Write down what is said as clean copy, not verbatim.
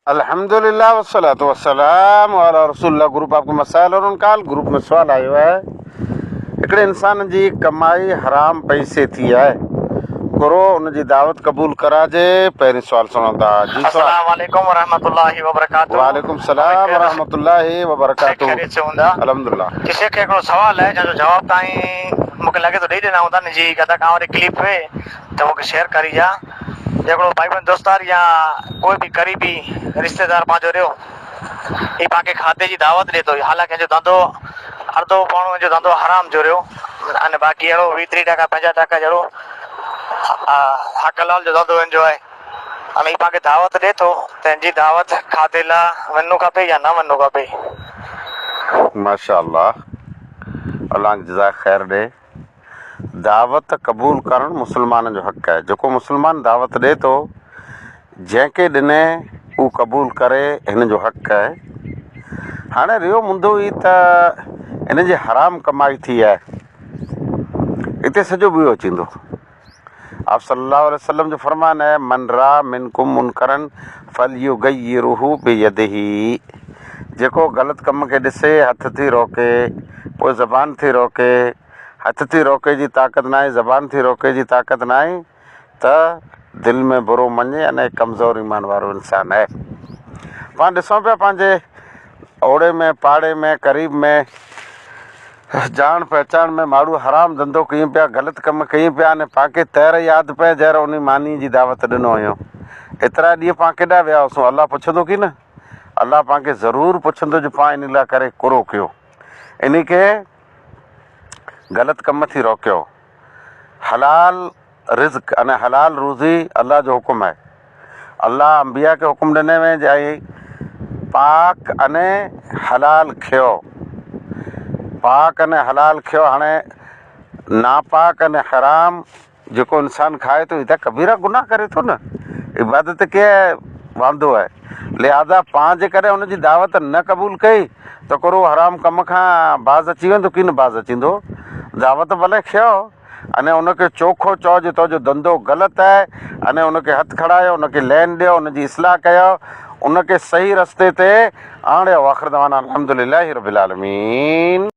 अल्हम्दुलिल्लाह वस्सलातु वस्सलाम अला रसूलिल्लाह। ग्रुप आपको मसाइल और उनकाल ग्रुप में सवाल आयो है। हिकिड़े इंसान जी कमाई हराम पैसे थी है, करो उनकी दावत कबूल कराजे। पहिरीं सवाल सुनो था जी। अस्सलाम वालेकुम वरहमतुल्लाहि वबरकातुहू। वालेकुम सलाम वरहमतुल्लाहि वबरकातुहू। खैरियत से हूंदा? अल्हम्दुलिल्लाह। किसे खे हिकिड़ो सवाल है जंहिंजो जवाब ताईं मूंखे लॻे थो ॾेई ॾिना हूंदा नि जी कदा का वरी क्लिप है त मूंखे शेयर करी जा। हिकिड़ो भाईबंद दोस्तार या कोई भी करीबी रिश्तेदार पंहिंजो रहियो ही पाण खाधे जी दावत ॾिए थो, हालांकि जो धंधो अर्धो पौणो जो धंधो हराम जो रहियो अने बाक़ी अहिड़ो 20-30% 50% जहिड़ो हक हलाल जो धंधो जो आहे। हाणे पाण खे दावत ॾिए थो, तंहिंजी दावत खाधे लाइ वञिणो खपे या न वञिणो खपे? माशाअल्लाह, अल्लाह जज़ा ख़ैर ॾे। दावत क़बूल करणु मुस्लमान जो हक़ है। जेको मुस्लमान दावत ॾिए थो, जंहिंखे ॾिने हू क़बूल करे, हिन जो हक़ है। हाणे रहियो मुंदो ई त हिन जी हराम कमाई थी आहे, हिते सॼो ॿियो अचींदो। आप सल्लल्लाहु अलैहि वसल्लम जो फरमान है, मन रा मिनकुम मुनकरन फलयुगय्यिरुहु बियदिही। जेको ग़लति कम खे ॾिसे, हथ थी रोके, पोइ ज़बान थी रोके। हथ थी रोके जी ताक़त न आहे, ज़बान थी रोके जी ताक़त न आहे, त दिलि में बुरो मञे अने कमज़ोर ईमान वारो इंसानु आहे। पाण ॾिसूं पिया पंहिंजे ओड़े में पाड़े में क़रीब में जान पहचान में माण्हू हराम धंधो कयूं पिया, ग़लति कम कयूं पिया, अने पाण तैर यादि पए जहिड़ो उन मानी जी दावत ॾिनो हुयो। एतिरा ॾींहं पाण केॾा विया हुआसीं? अलाह पुछंदो की न? अलाह पाण खे ज़रूरु पुछंदो जो पाण इन लाइ करे कुरो कयो, इन खे ग़लति कम थी रोकियो। हलाल रिज़्क़ अने हलाल रोज़ी अल्लाह जो हुकुम आहे। अल्लाह अंबिया खे हुकुम ॾिने में जाई पाक अने हलाल खयो, पाक अने हलाल खयो। हाणे नापाक अने हराम जेको इंसानु खाए थो, त कबीरा गुनाह करे थो न, इबादत खे वांदो आहे। लिहाज़ा पाण जे करे हुनजी दावत न क़बूल कई त करो हराम कम खां बाज़ अची वेंदो की न बाज़ अचींदो। दावत भले खयो अने उनखे चोखो चओ जो तुंहिंजो धंधो ग़लति आहे, अने उनखे हथु खड़ायो, उनखे लैन ॾियो, उनजी इस्लाह कयो, उनखे सही रस्ते ते आणियो। आख़िर दवाना अल्हम्दुलिल्लाहि रब्बिल आलमीन।